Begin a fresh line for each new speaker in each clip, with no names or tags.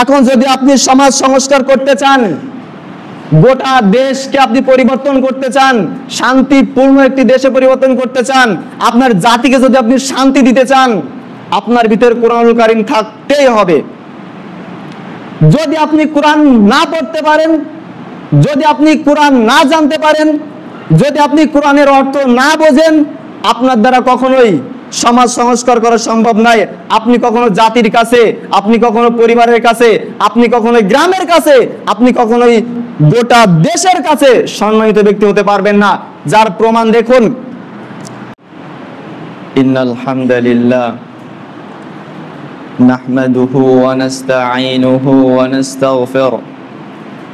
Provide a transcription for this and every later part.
এখন যদি আপনি সমাজ সংস্কার করতে চান, গোটা দেশকে আপনি পরিবর্তন করতে চান, শান্তিপূর্ণ একটি দেশে পরিবর্তন করতে চান, আপনার জাতিকে যদি আপনি শান্তি দিতে চান, আপনার ভিতরে কোরআনুল কারীম থাকতেই হবে। যদি আপনি কোরআন না পড়তে পারেন, যদি আপনি কোরআন না জানতে পারেন, যদি আপনি কোরআনের অর্থ না বোঝেন, আপনার দ্বারা কখনোই সমাজ সংস্কার করা সম্ভব নয়। আপনি কখনো জাতির কাছে, আপনি কখনো পরিবারের কাছে, আপনি কখনো গ্রামের কাছে, আপনি কখনোই গোটা দেশের কাছে সম্মানিত ব্যক্তি হতে পারবেন না। যার প্রমাণ দেখুন, ইন্নাল হামদালিল্লাহ নাহমাদুহু ওয়া নাস্তাঈনুহু ওয়া নাস্তাগফিরুহু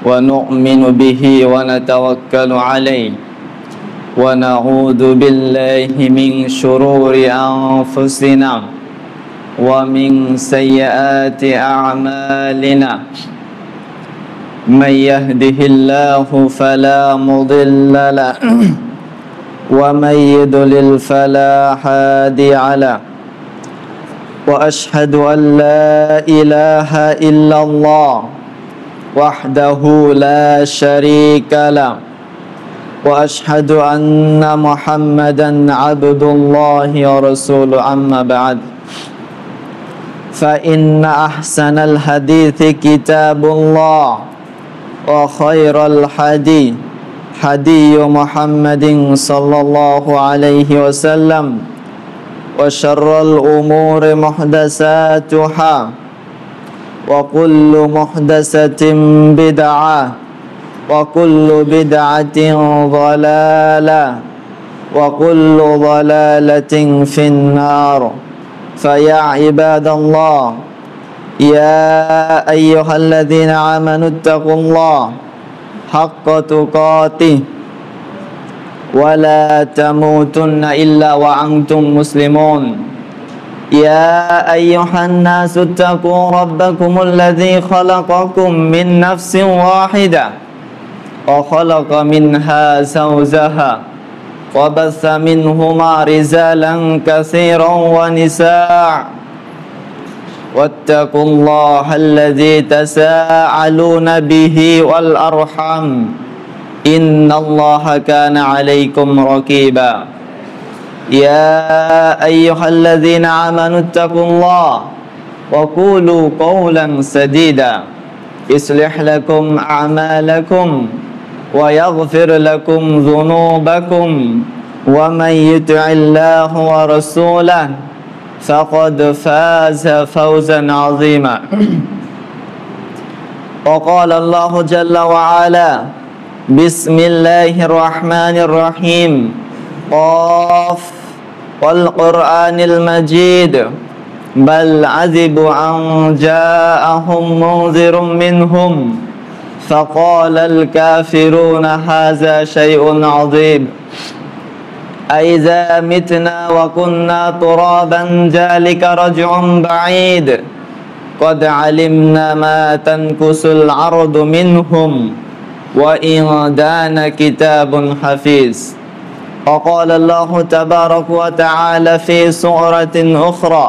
ওয়া নু'মিনু বিহি ওয়া নাতাওয়াক্কালু আলাইহি ওয়া নাউযু বিল্লাহি মিন শুরুরি আনফুসিনা ওয়া মিন সাইয়্যাতি আ'মালিনা মান ইয়াহদিহিল্লাহু ফালা মুদিল্লা লাহু ওয়া মান ইউদ্লিল ফালা হাদিয়া লাহু ওয়া আশহাদু আল লা ইলাহা ইল্লাল্লাহ ওয়াহদাহু লা শারীকা লাহু ওয়া আশহাদু আন্না মুহাম্মাদান আবদুল্লাহি ওয়া রাসূলুহু আম্মা বা'দ فإن أحسن الحديث كتاب الله وخير الهدي هدي محمد صلى الله عليه وسلم وشر الأمور محدثاتها وكل محدثة بدعة وكل بدعة ضلالة وكل ضلالة في النار فيا عباد الله يا أيها الذين آمنوا اتقوا الله حق تقاته ولا تموتن إلا وأنتم مسلمون يا أيها الناس اتقوا ربكم الذي خلقكم من نفس واحدة وخلق منها زوجها وبث منهما رجالا كثيرا ونساء واتقوا الله الذي تساءلون به والأرحام إن الله كان عليكم رقيبا يا أيها الذين آمنوا اتقوا الله وقولوا قولا سديدا يصلح لكم أعمالكم ويغفر لكم ذنوبكم ومن يطع الله ورسوله فقد فاز فوزا عظيما وقال الله جل وعلا بسم الله الرحمن الرحيم قاف والقرآن المجيد بل عجبوا أن جاءهم منذر منهم فقال الكافرون هذا شيء عظيم أإذا متنا وكنا ترابا ذلك رجع بعيد قد علمنا ما تنكس الأرض منهم وإن دان كتاب حفيظ وقال الله تبارك وتعالى في سورة أخرى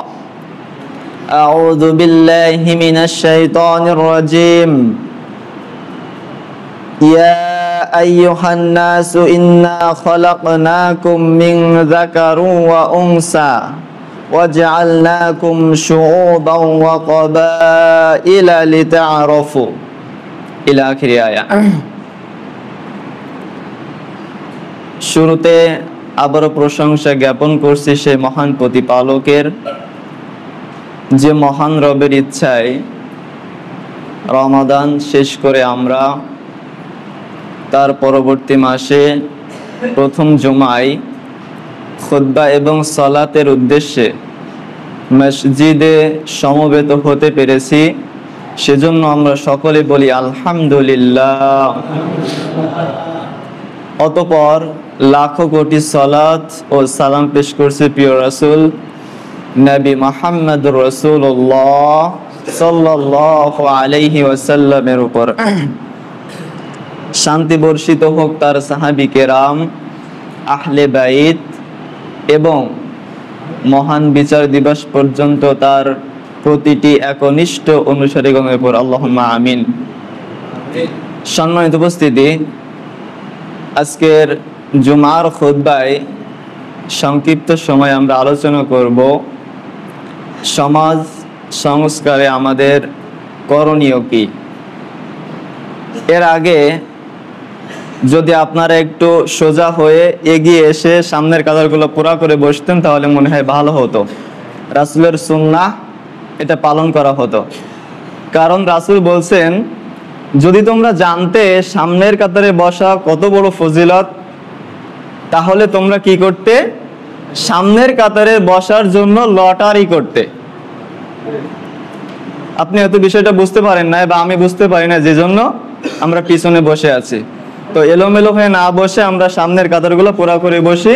أعوذ بالله من الشيطان الرجيم يا أيها الناس إنا خلقناكم من ذكر وأنثى وجعلناكم شعوبا وقبائل لتعارفوا إلى آخر آية শুরুতে আবারও প্রশংসা জ্ঞাপন করছি সেই মহান প্রতিপালকের, যে মহান রবের ইচ্ছায় রমাদান শেষ করে আমরা তার পরবর্তী মাসে প্রথম জুমায় খুতবা এবং সালাতের উদ্দেশ্যে মসজিদে সমবেত হতে পেরেছি। সেজন্য আমরা সকলে বলি আলহামদুলিল্লাহ। অতঃপর লাখো কোটি সালাত ও সালাম পেশ করছি প্রিয় রাসূল নবী মুহাম্মদুর রাসূলুল্লাহ সাল্লাল্লাহু আলাইহি ওয়াসাল্লামের উপর। শান্তি বর্ষিত হোক তার সাহাবী কেরাম, আহলে বাইত এবং মহান বিচার দিবস পর্যন্ত তার
প্রতিটি একনিষ্ঠ অনুসারীগণের উপর আল্লাহুম্মা আমিন। সম্মানিত উপস্থিতি, আজকের জুমার খুতবায় সংক্ষিপ্ত সময় আমরা আলোচনা করব সমাজ সংস্কারে আমাদের করণীয় কি। এর আগে যদি আপনারা একটু সোজা হয়ে এগিয়ে এসে সামনের কাতারগুলো পুরা করে বসতেন তাহলে মনে হয় ভালো হতো, রাসূলের সুন্নাহ এটা পালন করা হতো। কারণ রাসূল বলছেন, যদি তোমরা জানতে সামনের কাতারে বসা কত বড় ফজিলত, তাহলে তোমরা কি করতে? সামনের কাতারে বসার জন্য লটারি করতে। আপনি হয়তো বিষয়টা বুঝতে পারেন না বা আমি বুঝতে পারি না, যে জন্য আমরা পিছনে বসে আছি। তো এলোমেলো হয়ে না বসে আমরা সামনের কাতারগুলো পুরা করে বসি,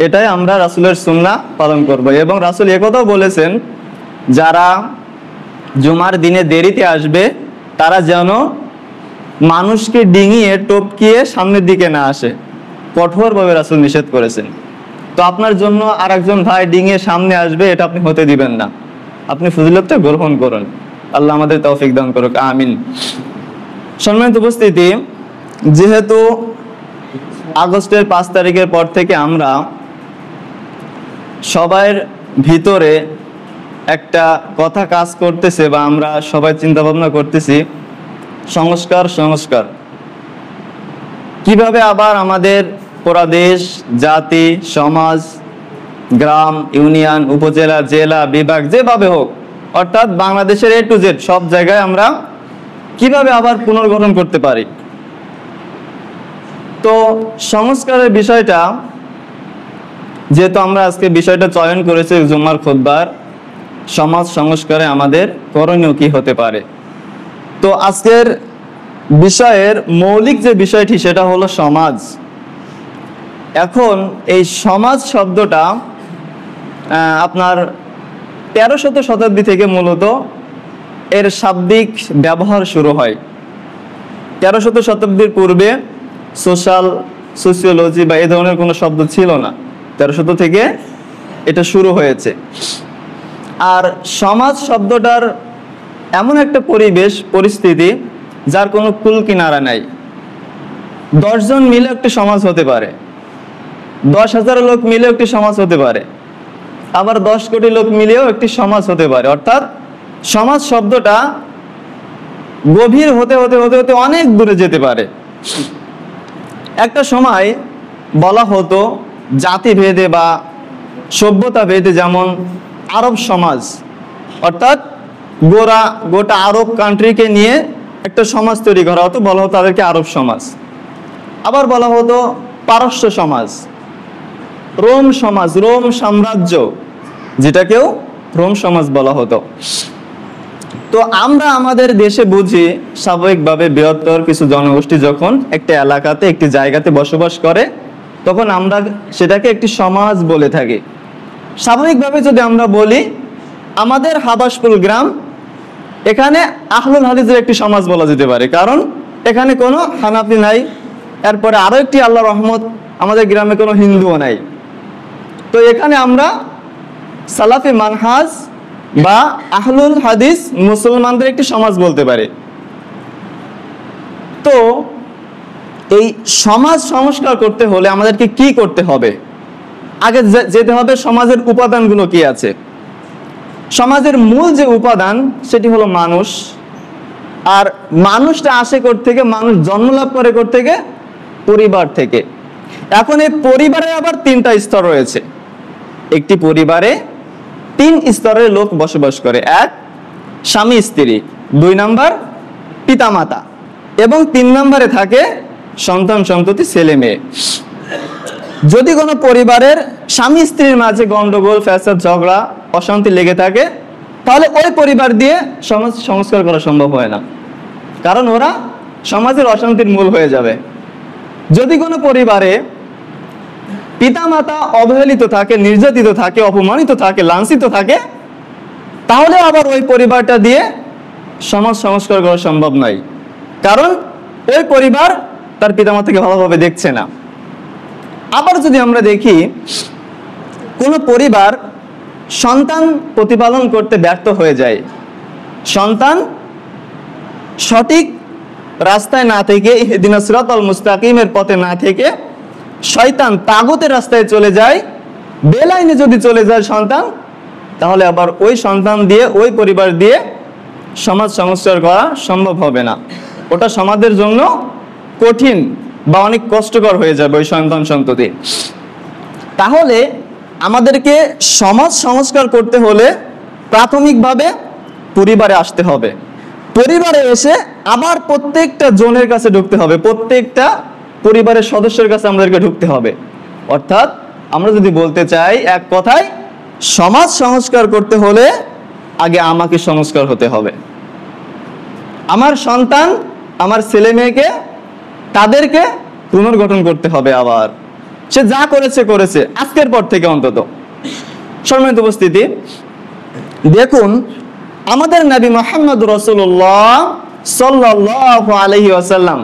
এটাই আমরা রাসূলের সুন্নাহ পালন করব। এবং রাসূল একথাও বলেছেন, যারা জুমার দিনে দেরিতে আসবে তারা যেন মানুষকে ডিঙিয়ে টপকিয়ে সামনের দিকে না আসে, কঠোরভাবে রাসূল নিষেধ করেছেন। তো আপনার জন্য আর একজন ভাই ডিঙিয়ে সামনে আসবে, এটা আপনি হতে দিবেন না। আপনি ফজিলতটা গ্রহণ করুন। আল্লাহ আমাদের তৌফিক দান করুক, আমিন। সম্মানিত উপস্থিতি, যেহেতু আগস্টের 5 তারিখের পর থেকে আমরা সবার ভিতরে একটা কথা কাজ করতেছে বা আমরা সবাই চিন্তা ভাবনা করতেছি, সংস্কার কিভাবে আবার আমাদের পুরা দেশ, জাতি, সমাজ, গ্রাম, ইউনিয়ন, উপজেলা, জেলা, বিভাগ, যেভাবে হোক, অর্থাৎ বাংলাদেশের A to Z সব জায়গায় আমরা কিভাবে আবার পুনর্গঠন করতে পারি। তো সংস্কারের বিষয়টা, যেহেতু আমরা আজকে বিষয়টা চয়ন করেছি জুমার খুতবার, সমাজ সংস্কারে আমাদের করণীয় কি হতে পারে। তো আজকের বিষয়ের মৌলিক যে বিষয়টি সেটা হলো সমাজ। এখন এই সমাজ শব্দটা আপনার 13শত শতাব্দী থেকে মূলত এর শাব্দিক ব্যবহার শুরু হয়। 13শত শতাব্দীর পূর্বে সোশিওলজি বা এই ধরনের কোনো শব্দ ছিল না, 13শত থেকে এটা শুরু হয়েছে। আর সমাজ শব্দটার এমন একটা পরিস্থিতি যার কোনো কুল কিনারা নাই। 10 জন মিলে একটি সমাজ হতে পারে, 10,000 লোক মিলেও একটি সমাজ হতে পারে, আবার 10 কোটি লোক মিলেও একটি সমাজ হতে পারে। অর্থাৎ সমাজ শব্দটা গভীর হতে হতে হতে হতে অনেক দূরে যেতে পারে। একটা সময় বলা হতো জাতিভেদে বা সভ্যতা ভেদে, যেমন আরব সমাজ, অর্থাৎ গোটা আরব কান্ট্রিকে নিয়ে একটা সমাজ তৈরি করা হতো, বলা হতো তাদেরকে আরব সমাজ। আবার বলা হতো পারস্য সমাজ, রোম সমাজ, রোম সাম্রাজ্য, যেটাকেও রোম সমাজ বলা হতো। তো আমরা আমাদের দেশে বুঝি স্বাভাবিকভাবে বৃহত্তর কিছু জনগোষ্ঠী যখন একটা এলাকাতে, একটি জায়গাতে বসবাস করে, তখন আমরা সেটাকে একটি সমাজ বলে থাকি। স্বাভাবিকভাবে যদি আমরা বলি আমাদের হাবাসপুর গ্রাম, এখানে আহলুল হাদিসের একটি সমাজ বলা যেতে পারে, কারণ এখানে কোনো হানাফি নাই। এরপরে আরো একটি আল্লাহর রহমত, আমাদের গ্রামে কোনো হিন্দুও নাই। তো এখানে আমরা সালাফি মানহাজ বা আহলুল হাদিস মুসলমানদের একটি সমাজ বলতে পারি। তো এই সমাজ সংস্কার করতে হলে আমাদেরকে কি করতে হবে? আগে যেতে হবে সমাজের উপাদানগুলো কি আছে। সমাজের মূল যে উপাদান সেটি হলো মানুষ। আর মানুষটা আসে থেকে, মানুষ জন্ম লাভ করে থেকে, পরিবার থেকে। এখন এই পরিবারে আবার 3টা স্তর রয়েছে। একটি পরিবারে 3 স্তরের লোক বসবাস করে। 1 স্বামী স্ত্রী, 2 নাম্বার পিতামাতা, এবং 3 নম্বরে থাকে সন্তান সন্ততি, ছেলে মেয়ে। যদি কোনো পরিবারের স্বামী স্ত্রীর মাঝে গন্ডগোল, ফ্যাসাদ, ঝগড়া, অশান্তি লেগে থাকে, তাহলে ওই পরিবার দিয়ে সমাজ সংস্কার করা সম্ভব হয় না, কারণ ওরা সমাজের অশান্তির মূল হয়ে যাবে। যদি কোনো পরিবারে পিতামাতা অবহেলিত থাকে, নির্যাতিত থাকে, অপমানিত থাকে, লাঞ্ছিত থাকে, তাহলে আবার ওই পরিবারটা দিয়ে সমাজ সংস্কার করা সম্ভব নয়, কারণ ওই পরিবার তার পিতামাতাকে ভালোভাবে দেখছে না। আবার যদি আমরা দেখি কোনো পরিবার সন্তান প্রতিপালন করতে ব্যর্থ হয়ে যায়, সন্তান সঠিক রাস্তায় না থেকে, ইহদিনাস সিরাতাল মুস্তাকিমের পথে না থেকে শয়তান তাগুতের রাস্তায় চলে যায়, বেলাইনে যদি চলে যায় সন্তান, তাহলে আবার ওই সন্তান দিয়ে, ওই পরিবার দিয়ে সমাজ সংস্কার করা সম্ভব হবে না। ওটা সমাজের জন্য কঠিন বা অনেক কষ্টকর হয়ে যাবে ওই সন্তান সন্ততি। তাহলে আমাদেরকে সমাজ সংস্কার করতে হলে প্রাথমিকভাবে পরিবারে আসতে হবে। পরিবারে এসে আবার প্রত্যেকটা জনের কাছে ঢুকতে হবে, প্রত্যেকটা পরিবারের সদস্যের কাছে আমাদেরকে ঢুকতে হবে। অর্থাৎ আমরা যদি বলতে চাই এক কথায়, সমাজ সংস্কার করতে হলে আগে আমাকে সংস্কার হতে হবে। আমার সন্তান, আমার ছেলে মেয়েকে, তাদেরকে পুনর্গঠন করতে হবে। আবার সে যা করেছে করেছে, আজকের পর থেকে অন্তত। সম্মানিত উপস্থিতি, দেখুন আমাদের নবী মুহাম্মদ রাসূলুল্লাহ সাল্লাল্লাহু আলাইহি ওয়াসাল্লাম,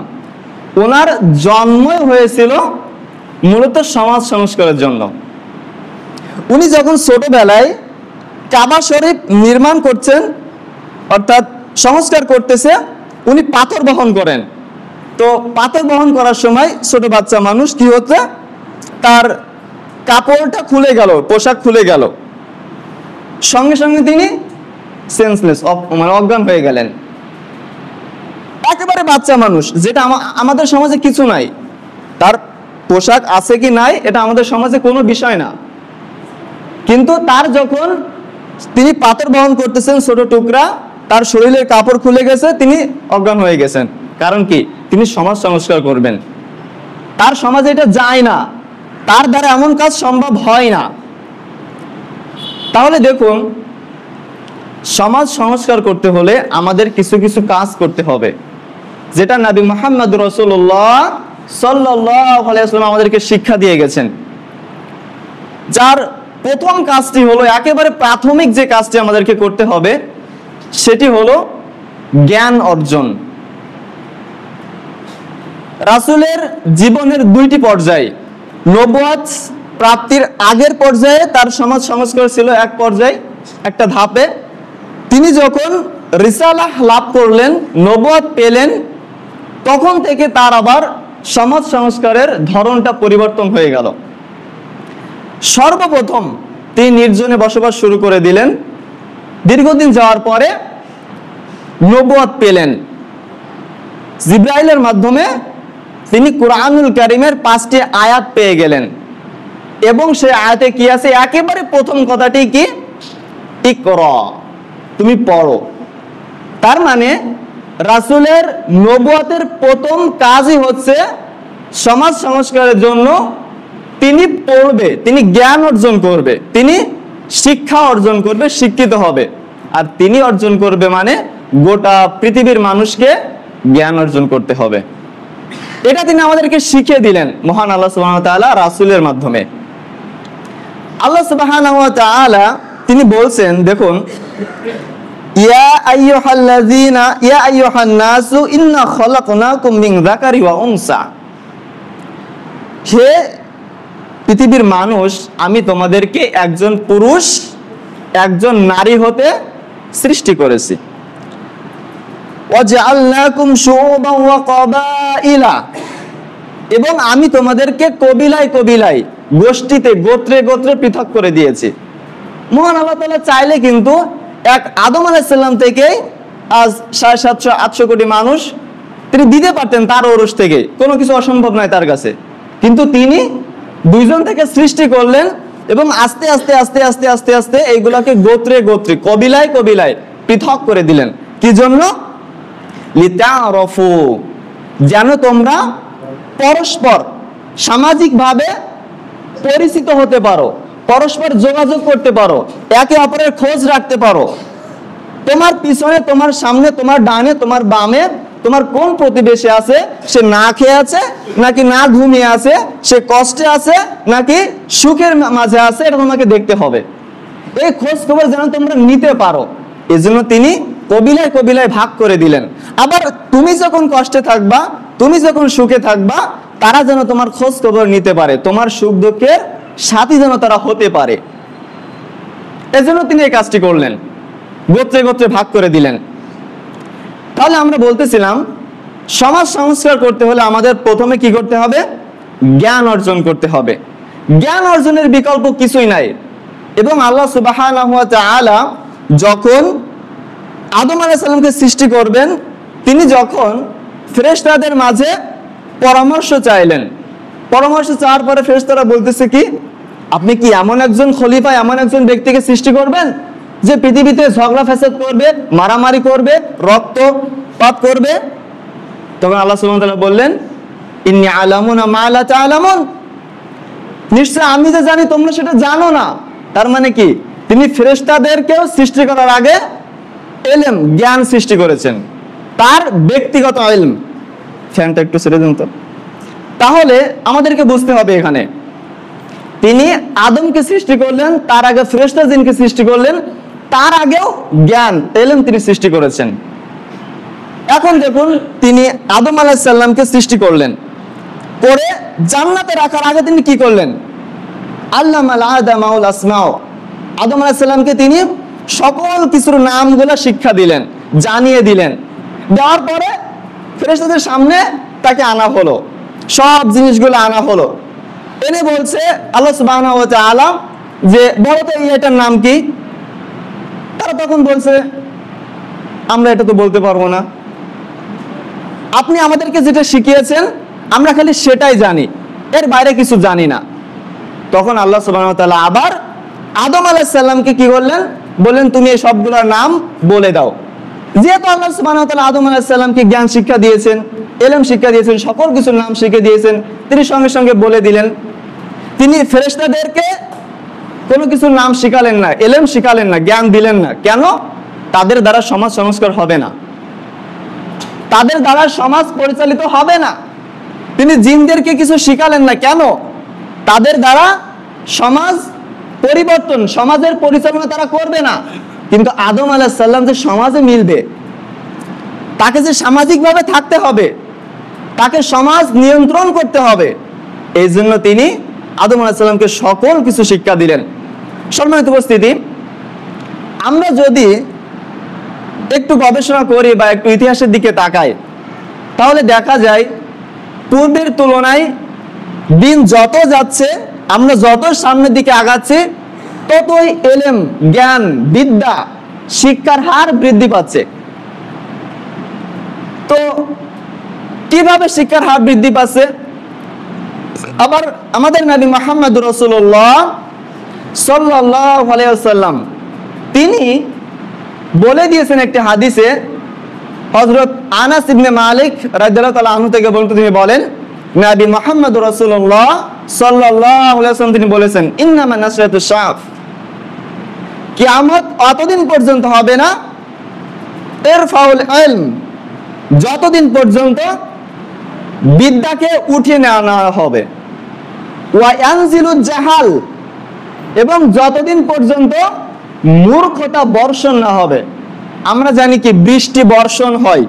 ওনার জন্মই হয়েছিল মূলত সমাজ সংস্কারের জন্য। উনি যখন ছোটবেলায় কাবা শরীফ নির্মাণ করছেন, অর্থাৎ সংস্কার করতেছে, উনি পাথর বহন করেন। তো পাথর বহন করার সময় ছোট বাচ্চা মানুষ কি হচ্ছে, তার কাপড়টা খুলে গেল, পোশাক খুলে গেল, সঙ্গে সঙ্গে তিনি সেন্সলেস, মানে অজ্ঞান হয়ে গেলেন। একেবারে বাচ্চা মানুষ, যেটা আমাদের সমাজে কিছু নাই, তার পোশাক আছে কি নাই এটা আমাদের সমাজে কোনো বিষয় না। কিন্তু তার যখন তিনি পাথর বহন করতেছেন ছোট টুকরা, তার শরীরের কাপড় খুলে গেছে, তিনি অজ্ঞান হয়ে গেছেন। কারণ কি? তিনি সমাজ সংস্কার করবেন। তার সমাজে এটা যায় না, তার দ্বারা এমন কাজ সম্ভব হয় না। তাহলে দেখুন, সমাজ সংস্কার করতে হলে আমাদের কিছু কিছু কাজ করতে হবে, যেটা নবী মুহাম্মদ রাসূলুল্লাহ সাল্লাল্লাহু আলাইহি ওয়াসাল্লাম আমাদেরকে শিক্ষা দিয়ে গেছেন। যার প্রথম কাজটি হলো, একেবারে প্রাথমিক যে কাজটি আমাদেরকে করতে হবে, সেটি হলো জ্ঞান অর্জন। রাসূলের জীবনের দুইটি পর্যায়, নবুয়ত প্রাপ্তির আগের পর্যায়ে তার সমাজ সংস্কার ছিল এক পর্যায়ে, একটা ধাপে। তিনি যখন রিসালাহ লাভ করলেন, নবুয়ত পেলেন, তখন থেকে তার আবার সমাজ সংস্কারের ধরনটা পরিবর্তন হয়ে গেল। সর্বপ্রথম তিনি নির্জনে বসবাস শুরু করে দিলেন। দীর্ঘদিন যাওয়ার পরে নবুয়ত পেলেন। জিবরাইলের মাধ্যমে তিনি কুরআনুল কারীমের 5টি আয়াত পেয়ে গেলেন, এবং সেই আয়াতে কি আছে? একেবারে প্রথম কথাটি কি? ইকরা, তুমি পড়ো। তার মানে রাসূলের নবুয়তের প্রথম কাজই হচ্ছে সমাজ সংস্কারের জন্য তিনি পড়বে, তিনি জ্ঞান অর্জন করবে, তিনি শিক্ষা অর্জন করবে, শিক্ষিত হবে। আর তিনি অর্জন করবে মানে গোটা পৃথিবীর মানুষকে জ্ঞান অর্জন করতে হবে। এটা তিনি আমাদেরকে শিখিয়ে দিলেন মহান আল্লাহ সুবহানাহু ওয়া তাআলা রাসূলের মাধ্যমে। আল্লাহ সুবহানাহু ওয়া তাআলা তিনি বলছেন, দেখুন, ইয়া আইয়ুহাল্লাযীনা ইয়া আইয়ুহান নাসু ইন্না খালাকনাকুম মিন যাকারি ওয়া উনসা, হে পৃথিবীর মানুষ, আমি তোমাদেরকে একজন পুরুষ একজন নারী হতে সৃষ্টি করেছি। ওয়াজআলনাকুম শুউবান ওয়া ক্বাবাইলা, এবং আমি তোমাদেরকে কবিলায় কবিলায়, গোষ্ঠীতে, গোত্রে গোত্রে পৃথক করে দিয়েছি। মহান আল্লাহ তাআলা চাইলে কিন্তু এক আদম আলাইহিস সালাম থেকে আজ 750-800 কোটি মানুষ তিনি দিতে পারতেন তার ওরস থেকে, কোনো কিছু অসম্ভব নয় তার কাছে। কিন্তু তিনি দুইজন থেকে সৃষ্টি করলেন, এবং আস্তে আস্তে আস্তে আস্তে আস্তে আস্তে এইগুলাকে গোত্রে গোত্রে, কবিলায় কবিলায় পৃথক করে দিলেন। কি জন্য? লিতাআরাফু, যেন তোমরা পরস্পর সামাজিকভাবে পরিচিত হতে পারো, পরস্পর যোগাযোগ করতে পারো, একে অপরের খোঁজ রাখতে পারো। তোমার পিছনে, তোমার সামনে, তোমার ডানে, তোমার বামে তোমার কোন প্রতিবেশী আছে, সে না খেয়ে আছে নাকি না ঘুমিয়ে আছে, সে কষ্টে আছে নাকি সুখের মাঝে আছে, এটা তোমাকে দেখতে হবে। এই খোঁজ খবর যেন তোমরা নিতে পারো, এজন্য তিনি কবিলায় কবিলায় ভাগ করে দিলেন। আবার তুমি যখন কষ্টে থাকবা, তুমি যখন সুখে থাকবা, তারা যেন তোমার খোঁজ খবর নিতে পারে, তোমার সুখ দুঃখের সাথী যেন তারা হতে পারে। এজন্য তিনি এই কাজটি করলেন, গোত্রে গোত্রে ভাগ করে দিলেন। তাহলে আমরা বলতেছিলাম সমাজ সংস্কার করতে হলে আমাদের প্রথমে কি করতে হবে? জ্ঞান অর্জন করতে হবে। জ্ঞান অর্জনের বিকল্প কিছুই নাই। এবং আল্লাহ সুবহানাহু ওয়া তাআলা যখন আদম আলাইহিস সালামকে সৃষ্টি করবেন, তিনি যখন ফেরেশতাদের মাঝে পরামর্শ চাইলেন, পরামর্শ চাওয়ার পরে ফেরেশতারা বলতেছে কি, আপনি কি এমন একজন খলিফা, এমন একজন ব্যক্তিকে সৃষ্টি করবেন যে পৃথিবীতে ঝগড়া ফ্যাসাদ করবে, মারামারি করবে, রক্তপাত করবে? তখন আল্লাহ সুবহানাহু ওয়া তাআলা বললেন, ইন্নী আ'লামু মা লা তা'লামুন, নিশ্চয় আমি যে জানি তোমরা সেটা জানো না। তার মানে কি, তিনি ফেরেশতাদেরকেও সৃষ্টি করার আগে ইলম, জ্ঞান সৃষ্টি করেছেন, তার ব্যক্তিগত ইলম। ফ্যানটা একটু ছেড়ে দিন তো। তাহলে আমাদেরকে বুঝতে হবে এখানে তিনি আদমকে সৃষ্টি করলেন, তার আগে ফেরেশতা জিনকে সৃষ্টি করলেন, তার আগেও জ্ঞান ইলম তিনি সৃষ্টি করেছেন। এখন দেখুন, তিনি আদম আলাইহিস সালামকে সৃষ্টি করলেন, করে জান্নাতে রাখার আগে তিনি কি করলেন? আল্লামাল আদামাউল আসমাউ, আদম আলাইহিস সালামকে তিনি সকল কিছুর নামগুলো শিক্ষা দিলেন, জানিয়ে দিলেন। দেওয়ার পরে ফেরেশতাদের সামনে তাকে আনা হলো, সব জিনিসগুলো আনা হলো। এনে বলছে আল্লাহ সুবহানাহু ওয়া তাআলা যে বলো তো এটার নাম কি? তারা তখন বলছে আমরা এটা তো বলতে পারবো না, আপনি আমাদেরকে যেটা শিখিয়েছেন আমরা খালি সেটাই জানি, এর বাইরে কিছু জানি না। তখন আল্লাহ সুবহানাহু ওয়া তাআলা আবার আদম আলাইহিস সালামকে কি করলেন? বললেন তুমি এই সবগুলোর নাম বলে দাও। যেহেতু আল্লাহ সুবহানাহু ওয়া তাআলা আদম আলাইহিস সালামকে জ্ঞান শিক্ষা দিয়েছেন, ইলম শিক্ষা দিয়েছেন, সকল কিছুর নাম শিখিয়ে দিয়েছেন, তিনি সঙ্গে সঙ্গে বলে দিলেন। তিনি ফেরেশতাদেরকে কোনো কিছুর নাম শিখালেন না, ইলম শিখালেন না, জ্ঞান দিলেন না। কেন? তাদের দ্বারা সমাজ সংস্কার হবে না, তাদের দ্বারা সমাজ পরিচালিত হবে না। তিনি জিনদেরকে কিছু শিখালেন না। কেন? তাদের দ্বারা সমাজ পরিবর্তন, সমাজের পরিচালনা তারা করবে না। কিন্তু আদম আলাইহিস সালাম যে সমাজে মিলবে, তাকে যে সামাজিকভাবে থাকতে হবে, তাকে সমাজ নিয়ন্ত্রণ করতে হবে, এই জন্য তিনি আদম আলাইহিস সালামকে সকল কিছু শিক্ষা দিলেন। সম্মানিত উপস্থিতি, আমরা যদি একটু গবেষণা করি বা একটু ইতিহাসের দিকে তাকাই, তাহলে দেখা যায় পূর্বের তুলনায় দিন যত যাচ্ছে, আমরা যত সামনের দিকে আগাচ্ছি, ততই ইলম, জ্ঞান, বিদ্যা, শিক্ষার হার বৃদ্ধি পাচ্ছে। তো কিভাবে শিক্ষার হার বৃদ্ধি পাচ্ছে? আবার আমাদের নবী মুহাম্মদ রাসূলুল্লাহ সাল্লাল্লাহু আলাইহি ওয়াসাল্লাম তিনি বলে দিয়েছেন একটি হাদিসে, হযরত আনাস ইবনে মালিক রাদিয়াল্লাহু তাআলা আনহু থেকে বলতে তিনি বলেন, নবী মুহাম্মদ রাসূলুল্লাহ সাল্লাল্লাহু আলাইহি ওয়াসাল্লাম তিনি বলেছেন, ইন্নামা নাসরাতুশ শাফ, কিয়ামত অতদিন পর্যন্ত হবে না, ইরফাউল ইলম, যতদিন পর্যন্ত বিদ্যাকে উঠিয়ে নেওয়া হবে, ওয়া ইয়ানজিলুজ জাহাল, এবং যতদিন পর্যন্ত মূর্খতা বর্ষণ না হবে। আমরা জানি কি বৃষ্টি বর্ষণ হয়,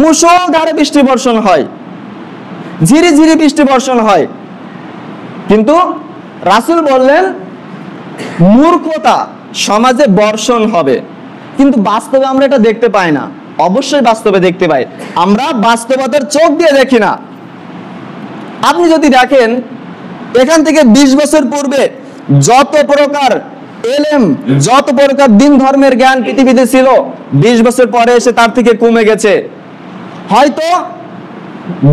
মুষলধারে বৃষ্টি বর্ষণ হয়, ঝিরি ঝিরি বৃষ্টি বর্ষণ হয়, কিন্তু রাসূল বললেন মূর্খতা সমাজে বর্ষণ হবে। কিন্তু বাস্তবে আমরা এটা দেখতে পাই না। অবশ্যই বাস্তবে দেখতে পাই, আমরা বাস্তবতার চোখ দিয়ে দেখি না। আপনি যদি দেখেন, এখান থেকে 20 বছর পূর্বে যত প্রকার ইলম, যত প্রকার দিন ধর্মের জ্ঞান পৃথিবীতে ছিল, 20 বছর পরে এসে তার থেকে কমে গেছে। হয়তো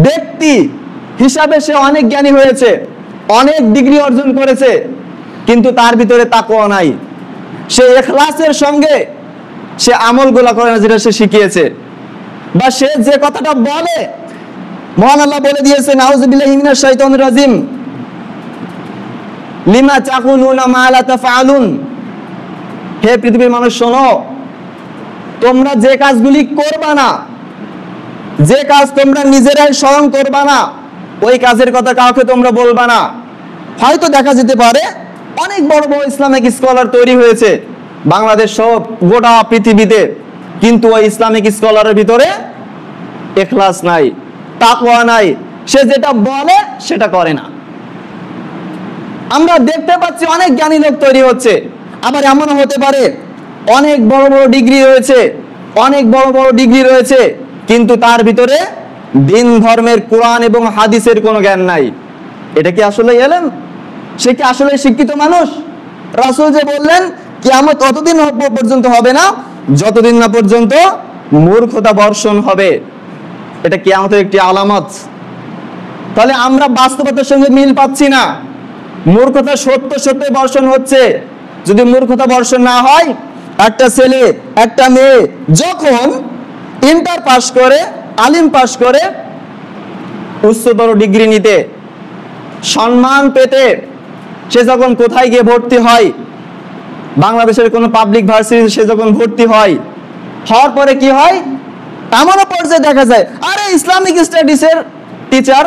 ব্যক্তি হিসাবে সে অনেক জ্ঞানী হয়েছে, অনেক ডিগ্রি অর্জন করেছে, কিন্তু তার ভিতরে তাকওয়া নাই। সে ইখলাসের সঙ্গে সে আমলগুলো করে না যেটা সে শিখিয়েছে, বা সে যে কথাটা বলে, মহান আল্লাহ বলে দিয়েছেন, আউযু বিল্লাহি মিনাশ শাইতানির রাজিম, লিমা তাকুলুনা মা লা তাফআলুন, হে পৃথিবীর মানুষ শোনো, তোমরা যে কাজগুলি করবা না, যে কাজ তোমরা নিজেরাই স্বয়ং করবা না, ওই কাজের কথা কাউকে তোমরা বলবা না। হয়তো দেখা যেতে পারে অনেক বড় বড় ইসলামিক স্কলার তৈরি হয়েছে বাংলাদেশ সহ গোটা পৃথিবীতে, কিন্তু ওই ইসলামিক স্কলারের ভিতরে ইখলাস নাই, তাকওয়া নাই, সে যেটা বলে সেটা করে না। আমরা দেখতে পাচ্ছি অনেক জ্ঞানী লোক তৈরি হচ্ছে,
আবার এমনও হতে পারে অনেক বড় বড় ডিগ্রি রয়েছে, অনেক বড় বড় ডিগ্রি রয়েছে, কিন্তু তার ভিতরে দিন ধর্মের কোরআন এবং হাদিসের কোনো জ্ঞান নাই। এটা কি আসলে এলেম? সে কি আসলে শিক্ষিত মানুষ? রাসূল যে বললেন কিয়ামত ততদিন পর্যন্ত হবে না যতদিন না পর্যন্ত মূর্খতা বর্ষণ হবে। এটা কিয়ামতের একটি আলামত। তাহলে আমরা বাস্তবতার সঙ্গে মিল পাচ্ছি না। মূর্খতা সত্যই বর্ষণ হচ্ছে। যদি মূর্খতা বর্ষণ না হয়, একটা ছেলে একটা মেয়ে যখন ইন্টার পাস করে, আলিম পাস করে, উচ্চতর ডিগ্রি নিতে, সম্মান পেতে, সে যখন কোথায় গিয়ে ভর্তি হয়, বাংলাদেশের কোনো পাবলিক ভার্সিটি সে যখন ভর্তি হয়, হওয়ার পরে কি হয়, এমনও পর্যায়ে দেখা যায় আরে ইসলামিক স্টাডিজের টিচার,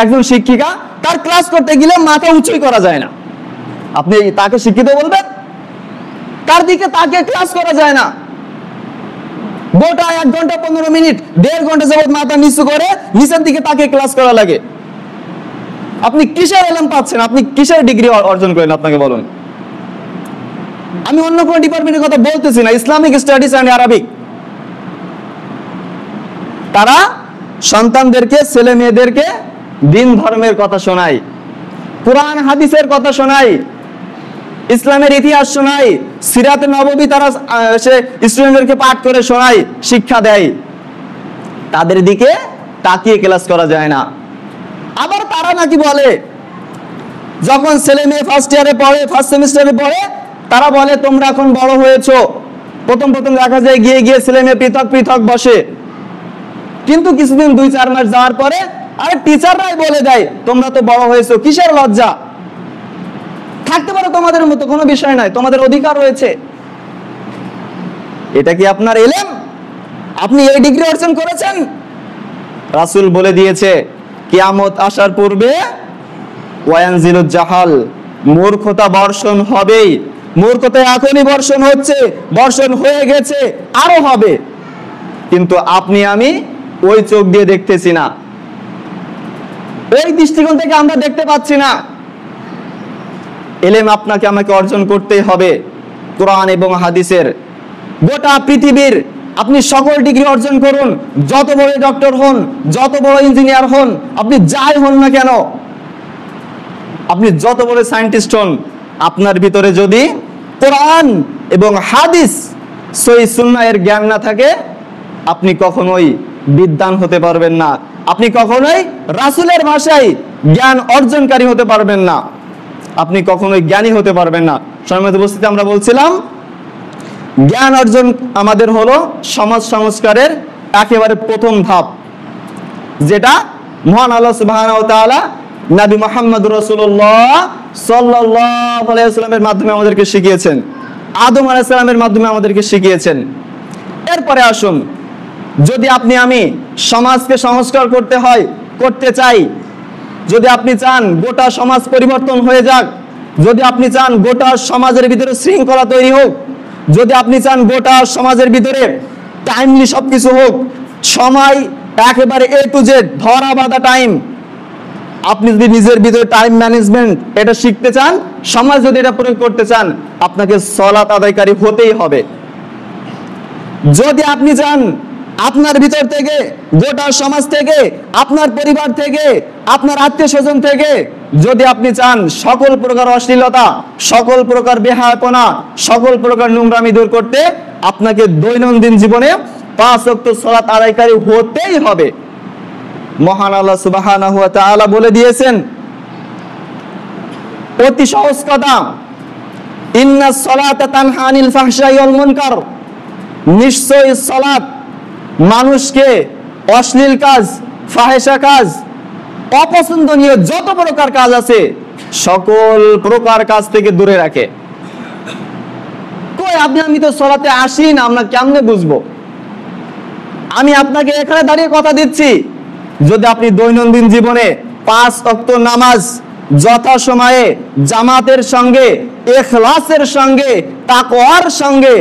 একজন শিক্ষিকা, তার ক্লাস করতে গেলে মাথা উঁচুই করা যায় না। আপনি তাকে শিক্ষিত বলবেন? তার দিকে তাকে ক্লাস করা যায় না। গোটা 1 ঘন্টা 15 মিনিট 1.5 ঘন্টা যাবত মাথা নিচু করে নিচের দিকে তাকে ক্লাস করা লাগে। আপনি কিসের এলেম পাচ্ছেন? আপনি কিসের ডিগ্রি অর্জন করেন? আপনাকে বলুন। আমি অন্য কোন ডিপার্টমেন্টের কথা বলতেছি না, ইসলামিক স্টাডিজ এন্ড আরবিক। তারা সন্তানদেরকে, ছেলে মেয়েদেরকে দিন ধর্মের কথা শোনায়, কোরআন হাদিসের কথা শোনায়, ইসলামের ইতিহাস শোনায়, সিরাতে নববী তারা সে স্টুডেন্টদেরকে পাঠ করে শোনায়, শিক্ষা দেয়। তাদের দিকে তাকিয়ে ক্লাস করা যায় না। আবার তারা নাকি বলে, যখন ছেলে মেয়ে ফার্স্ট ইয়ারে পড়ে, ফার্স্ট সেমিস্টারে পড়ে, তারা বলে তোমরা এখন বড় হয়েছো। প্রথম দেখা যায় গিয়ে গিয়ে ছেলে মেয়ে পৃথক পৃথক বসে, কিন্তু কিছুদিন 2-4 মাস যাওয়ার পরে আরে টিচাররাই বলে দেয় তোমরা তো বড় হয়েছো, কিসের লজ্জা? থাকতে পারো তোমাদের মতো, কোনো বিষয় নাই, তোমাদের অধিকার রয়েছে। এটা কি আপনার এলেম? আপনি এই ডিগ্রি অর্জন করেছেন? রাসূল বলে দিয়েছে কিয়ামত আসার পূর্বে ওয়ায়ানজিলুজ জাহাল, মূর্খতা বর্ষণ হবেই। মূর্খতা এখনই বর্ষণ হচ্ছে, বর্ষণ হয়ে গেছে, আরো হবে। কিন্তু আপনি আমি ওই চোখ দিয়ে দেখতেছি না, ওই দৃষ্টিকোণ থেকে আমরা দেখতে পাচ্ছি না। এলেম আপনাকে আমাকে অর্জন করতেই হবে কোরআন এবং হাদিসের। গোটা পৃথিবীর আপনি সকল ডিগ্রি অর্জন করুন, যত বড় ডক্টর হন, যত বড় ইঞ্জিনিয়ার হন, আপনি যাই হন না কেন, আপনি যত বড় সায়েন্টিস্ট হন, আপনার ভিতরে যদি কোরআন এবং হাদিস সহিহ সুন্নাহের জ্ঞান না থাকে, আপনি কখনোই বিদ্বান হতে পারবেন না, আপনি কখনোই রাসূলের ভাষায় জ্ঞান অর্জনকারী হতে পারবেন না, আপনি কখনোই জ্ঞানী হতে পারবেন না। সম্মানিত উপস্থিতি, আমরা বলছিলাম জ্ঞান অর্জন আমাদের হলো সমাজ সংস্কারের একেবারে প্রথম ধাপ, যেটা মহান আল্লাহ সুবহানাহু ওয়া তাআলা নবী মুহাম্মদ রাসূলুল্লাহ সাল্লাল্লাহু আলাইহি ওয়াসাল্লামের মাধ্যমে আমাদেরকে শিখিয়েছেন, আদম আলাইহিস সালামের মাধ্যমে আমাদেরকে শিখিয়েছেন। এরপরে আসুন, যদি আপনি আমি সমাজকে সংস্কার করতে চাই, যদি আপনি চান গোটা সমাজ পরিবর্তন হয়ে যাক, যদি আপনি চান গোটা সমাজের ভিতরে শৃঙ্খলা তৈরি হোক, যদি আপনি চান গোটা সমাজের ভিতরে টাইমলি সবকিছু হোক, সময় একেবারে A to Z ধরা বাঁধা টাইম, আপনি যদি নিজের ভিতরে টাইম ম্যানেজমেন্ট এটা শিখতে চান, সমাজ যদি এটা প্রয়োগ করতে চান, আপনাকে সালাত আদায়কারী হতেই হবে। যদি আপনি চান আপনার ভিতর থেকে, গোটা সমাজ থেকে, আপনার পরিবার থেকে, আপনার আত্মীয় স্বজন থেকে যদি আপনি চান সকল প্রকার অশ্লীলতা, সকল প্রকার বেহায়াপনা, সকল প্রকার নোংরামি দূর করতে, আপনাকে দৈনন্দিন জীবনে 5 ওয়াক্ত সালাত আদায়কারী হতেই হবে। মহান আল্লাহ সুবহানাহু ওয়া তাআলা বলে দিয়েছেন অতি সহজ কথা, ইন্নাস সালাতা তানহা আনিল ফাহশাই ওয়াল মুনকার, নিশ্চয়ই সালাত মানুষকে অশ্লীল কাজ, ফাহেশা কাজ, অপছন্দনীয় যত প্রকার কাজ আছে সকল প্রকার কাজ থেকে দূরে রাখে। কই আমি তো সালাতে আসি না, আমরা কেমনে বুঝবো? আমি আপনাকে এখানে দাঁড়িয়ে কথা দিচ্ছি, যদি আপনি দৈনন্দিন জীবনে 5 ওয়াক্ত নামাজ যথাসময়ে জামাতের সঙ্গে, ইখলাসের সঙ্গে, তাকওয়ার সঙ্গে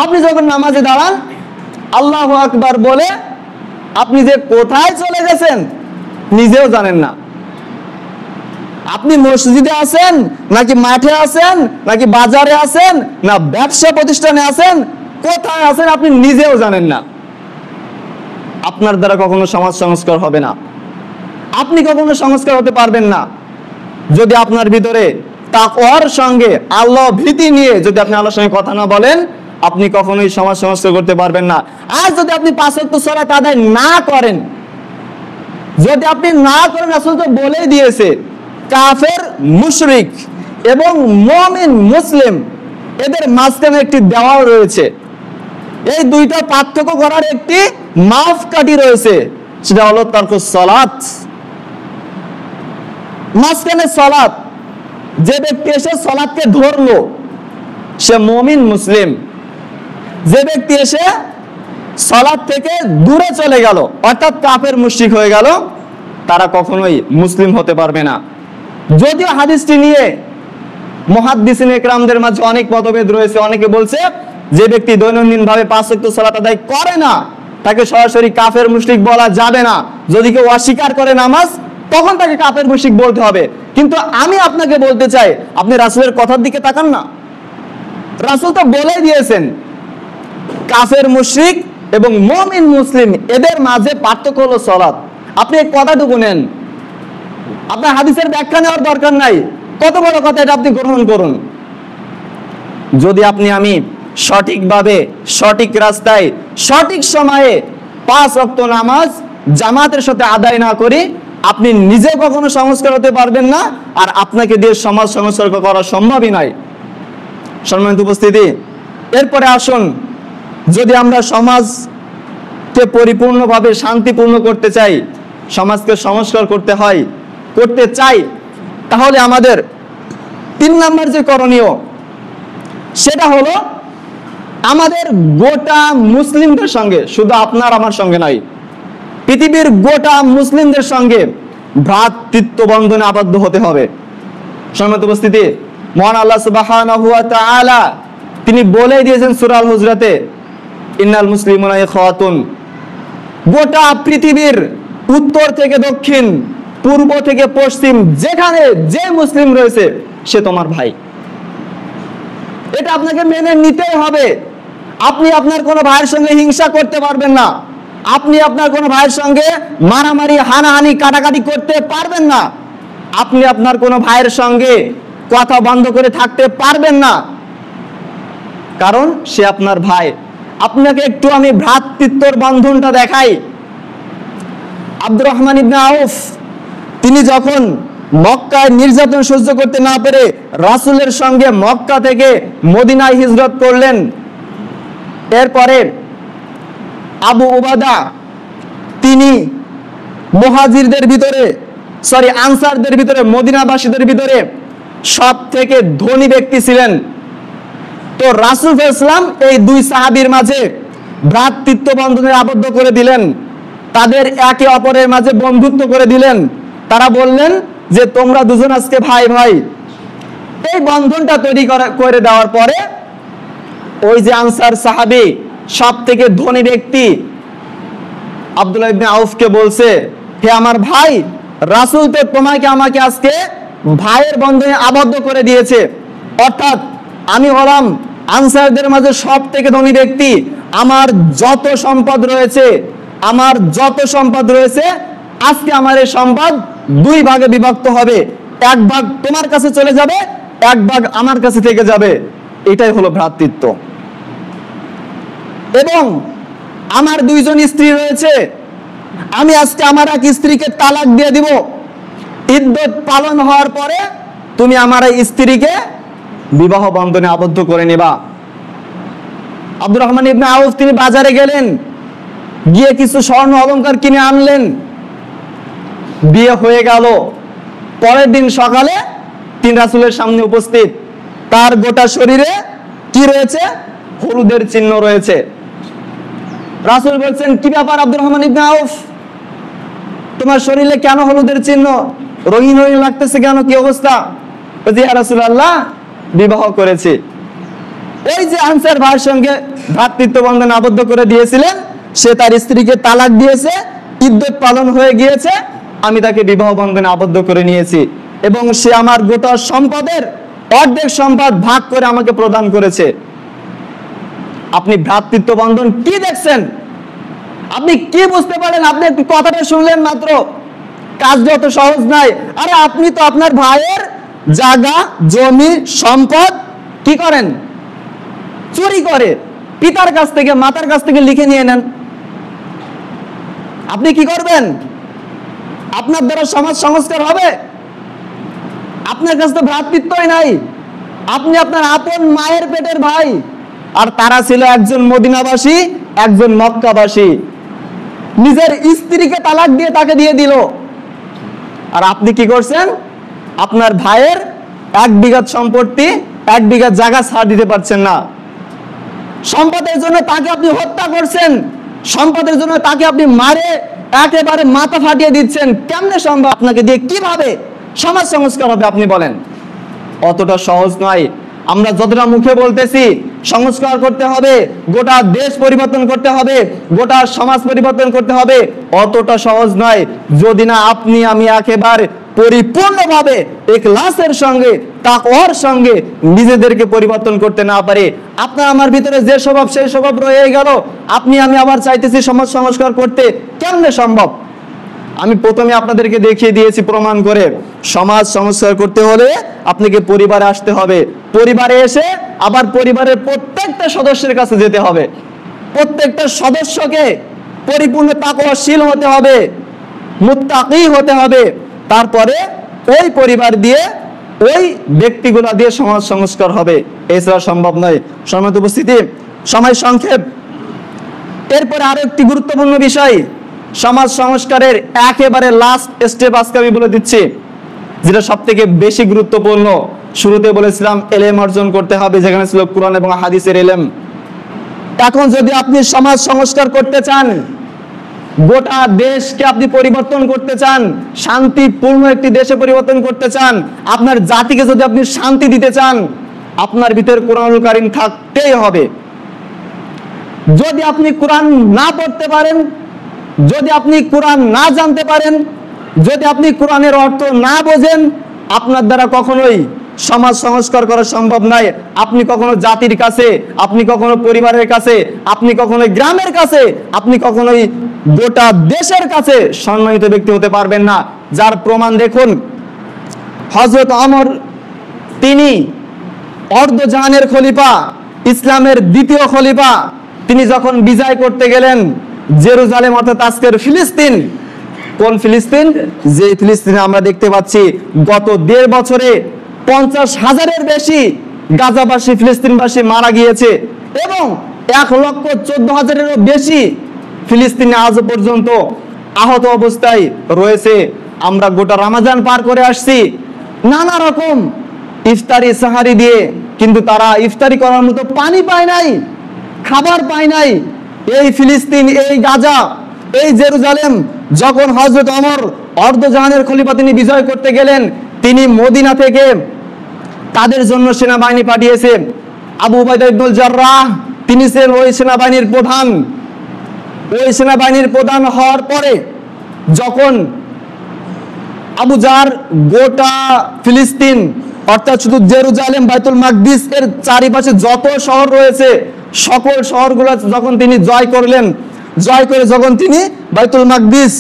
আপনি যখন নামাজে দাঁড়ান, আল্লাহু আকবার বলে আপনি যে কোথায় চলে গেছেন নিজেও জানেন না। আপনি মসজিদে আছেন নাকি মাঠে আছেন নাকি বাজারে আছেন না ব্যবসা প্রতিষ্ঠানে আছেন, কোথায় আছেন আপনি নিজেও জানেন না। আপনার দ্বারা কখনো সমাজ সংস্কার হবে না, আপনি কখনো সংস্কার হতে পারবেন না যদি আপনার ভিতরে তাকওয়ার সঙ্গে আল্লাহ ভীতি নিয়ে যদি আপনি আল্লাহর সঙ্গে কথা না বলেন, আপনি কখনোই সমাজ সংস্কার করতে পারবেন না। আর যদি আপনি 5 ওয়াক্ত সালাত আদায় না করেন, যদি আপনি না করেন, রাসূল তো বলেই দিয়েছে কাফের, মুশরিক এবং মুমিন মুসলিম এদের মাঝখানে একটি দেওয়াল রয়েছে। এই দুইটা পার্থক্য করার একটি মাপকাঠি রয়েছে, সেটা হলো তারকুস সালাত। মাঝখানে সালাত, যে ব্যক্তি এসে সালাতকে ধরলো সে মুমিন মুসলিম, যে ব্যক্তি এসে সালাত থেকে দূরে চলে গেল অর্থাৎ কাফের মুশরিক হয়ে গেল, তারা কখনোই মুসলিম হতে পারবে না। যদিও হাদিসটি নিয়ে মুহাদ্দিসিন ইকরামদের মাঝে অনেক মতভেদ রয়েছে। অনেকে বলছে যে ব্যক্তি দৈনন্দিন ভাবে 5 ওয়াক্ত সালাত আদায় করে না তাকে সরাসরি কাফের মুশরিক বলা যাবে না। যদি কেউ অস্বীকার করে নামাজ, তখন তাকে কাফের মুশরিক বলতে হবে। কিন্তু আমি আপনাকে বলতে চাই, আপনি রাসূলের কথার দিকে তাকান না। রাসূল তো বলে দিয়েছেন কাফের মুশরিক এবং মুমিন মুসলিম এদের মাঝে পার্থক্য হলো সালাত। আপনি এই কথাটুকু নেন, আপনার হাদিসের ব্যাখ্যা নেওয়ার দরকার নাই। কত বড় কথা, এটা আপনি গ্রহণ করুন। যদি আমি সঠিকভাবে সঠিক রাস্তায় সঠিক সময়ে 5 ওয়াক্ত নামাজ জামাতের সাথে আদায় না করি, আপনি নিজে কখনো সংস্কার হতে পারবেন না, আর আপনাকে দিয়ে সমাজ সংস্কার করা সম্ভবই নয়। সম্মানিত উপস্থিতি, এরপরে আসুন, যদি আমরা সমাজকে পরিপূর্ণভাবে শান্তিপূর্ণ করতে চাই, সমাজকে সংস্কার করতে চাই, তাহলে আমাদের 3 নাম্বার যে করণীয় সেটা হলো আমাদের গোটা মুসলিমদের সঙ্গে, শুধু আপনার আমার সঙ্গে নয়, পৃথিবীর গোটা মুসলিমদের সঙ্গে ভ্রাতৃত্ব বন্ধনে আবদ্ধ হতে হবে। সম্মানিত উপস্থিতি, মহান আল্লাহ সুবহানাহু ওয়া তাআলা তিনি বলে দিয়েছেন সূরা আল হুজরাতে, ইন্নাল মুসলিমুনা ইখওয়াতুন। গোটা পৃথিবীর উত্তর থেকে দক্ষিণ, পূর্ব থেকে পশ্চিম, যেখানে যে মুসলিম রয়েছে সে তোমার ভাই। এটা আপনাকে মেনে নিতেই হবে। আপনি আপনার কোনো ভাইয়ের সঙ্গে হিংসা করতে পারবেন না, আপনি আপনার কোনো ভাইয়ের সঙ্গে মারামারি, হানাহানি, কাটাকাটি করতে পারবেন না, আপনি আপনার কোনো ভাইয়ের সঙ্গে কথা বন্ধ করে থাকতে পারবেন না, কারণ সে আপনার ভাই। আপনাকে একটু আমি ভ্রাতৃত্বর বন্ধনটা দেখাই। আব্দুর রহমান ইবনে আউফ তিনি যখন মক্কায় নির্যাতন সহ্য করতে না পেরে রাসূলের সঙ্গে মক্কা থেকে মদিনায় হিজরত করলেন। এরপরে আবু উবাদা তিনি মুহাজিরদের ভিতরে আনসারদের ভিতরে, মদিনাবাসীদের ভিতরে সব থেকে ধনী ব্যক্তি ছিলেন। তো রাসূল সাল্লাল্লাহু আলাইহি ওয়াসাল্লাম এই 2 সাহাবীর মাঝে ভ্রাতৃত্ব বন্ধনে আবদ্ধ করে দিলেন, তাদের একে অপরের মাঝে বন্ধুত্ব করে দিলেন। তারা বললেন যে তোমরা দুজন আজকে ভাই ভাই। এই বন্ধনটা তৈরি করে দেওয়ার পরে ওই যে আনসার সাহাবী সব থেকে ধনী ব্যক্তি আব্দুল্লাহ ইবনে আউফকে বলছে, হে আমার ভাই, রাসূল তো তোমাকে আমাকে আজকে ভাইয়ের বন্ধনে আবদ্ধ করে দিয়েছে, অর্থাৎ আমি হলাম আনসারদের মাঝে সব থেকে ধনী ব্যক্তি, আমার যত সম্পদ রয়েছে আজকে আমার এই সম্পদ 2 ভাগে বিভক্ত হবে, 1 ভাগ তোমার কাছে চলে যাবে, 1 ভাগ আমার কাছে থেকে যাবে। এটাই হলো ভ্রাতৃত্ব। এবং আমার 2 জন স্ত্রী রয়েছে, আমি আজকে আমার এক স্ত্রীকে তালাক দিয়ে দিব, ইদ্যত পালন হওয়ার পরে তুমি আমার এই স্ত্রীকে বিবাহ বন্ধনে আবদ্ধ করে নেবা। আব্দুর রহমান ইবনে আউফ তিনি বাজারে গেলেন, গিয়ে কিছু স্বর্ণ অলংকার কিনে আনলেন। বিয়ে হয়ে গেল। পরের দিন সকালে তিনি রাসূলের সামনে উপস্থিত, তার গোটা শরীরে কি রয়েছে? হলুদের চিহ্ন রয়েছে। রাসূল বলছেন, কি ব্যাপার আব্দুর রহমান ইবনে আউফ, তোমার শরীরে কেন হলুদের চিহ্ন? রঙিন রঙিন লাগতেছে কেন, কি অবস্থা? বলছি, ইয়া রাসূলুল্লাহ, বিবাহ করেছি। ওই যে আনসার ভাইয়ের সঙ্গে ভ্রাতৃত্ব বন্ধনে আবদ্ধ করে দিয়েছিলেন, সে তার স্ত্রীকে তালাক দিয়েছে, ইদ্যত পালন হয়ে গিয়েছে, আমি তাকে বিবাহ বন্ধনে আবদ্ধ করে নিয়েছি। এবং সে আমার গোটা সম্পদের অর্ধেক সম্পদ ভাগ করে আমাকে প্রদান করেছে। আপনি ভ্রাতৃত্ব বন্ধন কি দেখছেন? আপনি কি বুঝতে পারেন? আপনি একটু কথাটা শুনলেন মাত্র, কাজ যত সহজ নাই। আরে আপনি তো আপনার ভাইয়ের জায়গা জমি সম্পদ কি করেন? চুরি করে পিতার কাছ থেকে মাতার কাছ থেকে লিখে নিয়ে নেন। আপনি কি করবেন? আপনার দ্বারা সমাজ সংস্কার হবে? আপনার কাছে তো ভ্রাতৃত্বই নাই। আপনি আপনার আপন মায়ের পেটের ভাই, আর তারা ছিল একজন মদিনাবাসী একজন মক্কাবাসী। নিজের স্ত্রীকে তালাক দিয়ে তাকে দিয়ে দিল, আর আপনি কি করছেন? আপনার ভাইয়ের 1 বিঘা সম্পত্তি 1 বিঘা জায়গা ছাড় দিতে পারছেন না। সম্পদের জন্য তাকে আপনি হত্যা করছেন, সম্পদের জন্য তাকে আপনি মারে একেবারে মাথা ফাটিয়ে দিচ্ছেন। কেমনে সম্ভব? আপনাকে দিয়ে কিভাবে সমাজ সংস্কার হবে আপনি বলেন? অতটা সহজ নয়। আমরা যতটা মুখে বলতেছি সংস্কার করতে হবে, গোটা দেশ পরিবর্তন করতে হবে, গোটা সমাজ পরিবর্তন করতে হবে, অতটা সহজ নয় যদি না আপনি আমি একেবারে পরিপূর্ণভাবে ইখলাসের সঙ্গে তাকওয়ার সঙ্গে নিজেদেরকে পরিবর্তন করতে না পারে। আপনার আমার ভিতরে যে স্বভাব সেই স্বভাব রয়ে গেল, আপনি আমি আবার চাইতেছি সমাজ সংস্কার করতে, কেমনে সম্ভব? আমি প্রথমে আপনাদেরকে দেখিয়ে দিয়েছি প্রমাণ করে, সমাজ সংস্কার করতে হলে আপনাকে পরিবারে আসতে হবে। পরিবারে এসে আবার পরিবারের প্রত্যেকটা সদস্যের কাছে যেতে হবে। প্রত্যেকটা সদস্যকে পরিপূর্ণ তাকওয়াশীল হতে হবে, মুত্তাকি হতে হবে। তারপরে ওই পরিবার দিয়ে ওই ব্যক্তিগুলা দিয়ে সমাজ সংস্কার হবে, এছাড়া সম্ভব নয়। সম্মানিত উপস্থিতি, সময় সংক্ষেপ। এরপরে আরো একটি গুরুত্বপূর্ণ বিষয়, সমাজ সংস্কারের একেবারে লাস্ট স্টেপ আজকে আমি বলে দিচ্ছি, যেটা সব থেকে বেশি গুরুত্বপূর্ণ। শুরুতে বলেছিলাম এলেম অর্জন করতে হবে, যেখানে ছিল কোরআন এবং হাদিসের এলেম। এখন যদি আপনি সমাজ সংস্কার করতে চান, গোটা দেশকে আপনি পরিবর্তন করতে চান, শান্তিপূর্ণ একটি দেশে পরিবর্তন করতে চান, আপনার জাতিকে যদি আপনি শান্তি দিতে চান, আপনার ভিতরে কোরআনুল কারীম থাকতেই হবে। যদি আপনি কোরআন না পড়তে পারেন, যদি আপনি কোরআন না জানতে পারেন, যদি আপনি কোরআনের অর্থ না বোঝেন, আপনার দ্বারা কখনোই সমাজ সংস্কার করা সম্ভব নয়। আপনি কখনো জাতির কাছে, আপনি কখনো পরিবারের কাছে, আপনি কখনো গ্রামের কাছে, আপনি কখনোই গোটা দেশের কাছে সম্মানিত ব্যক্তি হতে পারবেন না। যার প্রমাণ দেখুন, হযরত ওমর, তিনি অর্ধজাহানের খলিফা, ইসলামের দ্বিতীয় খলিফা, তিনি যখন বিজয় করতে গেলেন জেরুজালেম অর্থাৎ আজকের ফিলিস্তিন, কোন ফিলিস্তিন? যে ফিলিস্তিনে আমরা দেখতে পাচ্ছি গত 1.5 বছরে 50,000-এর বেশি গাজাবাসী ফিলিস্তিনবাসী মারা গিয়েছে এবং 1,14,000-এরও বেশি ফিলিস্তিনে আজ পর্যন্ত আহত অবস্থায় রয়েছে। আমরা গোটা রমজান পার করে আসছি নানা রকম ইফতারি সাহারি দিয়ে, কিন্তু তারা ইফতারি করার মতো পানি পায় নাই, খাবার পায় নাই। এই ফিলিস্তিন, এই গাজা, এই জেরুজালেম যখন হযরত ওমর অর্ধজাহানের খলিফা তিনি বিজয় করতে গেলেন, তিনি মদিনা থেকে তাদের জন্য সেনাবাহিনী পাঠিয়েছে। আবু উবাইদা ইবনুল জাররাহ তিনি ছিলেন ওই সেনাবাহিনীর প্রধান। ওই সেনাবাহিনীর প্রধান হওয়ার পরে যখন আবু জার গোটা ফিলিস্তিন অর্থাৎ শুধু জেরুজালেম, বাইতুল মাকদিস এর চারিপাশে যত শহর রয়েছে সকল শহরগুলো যখন তিনি জয় করলেন, জয় করে যখন তিনি বাইতুল মাকদিস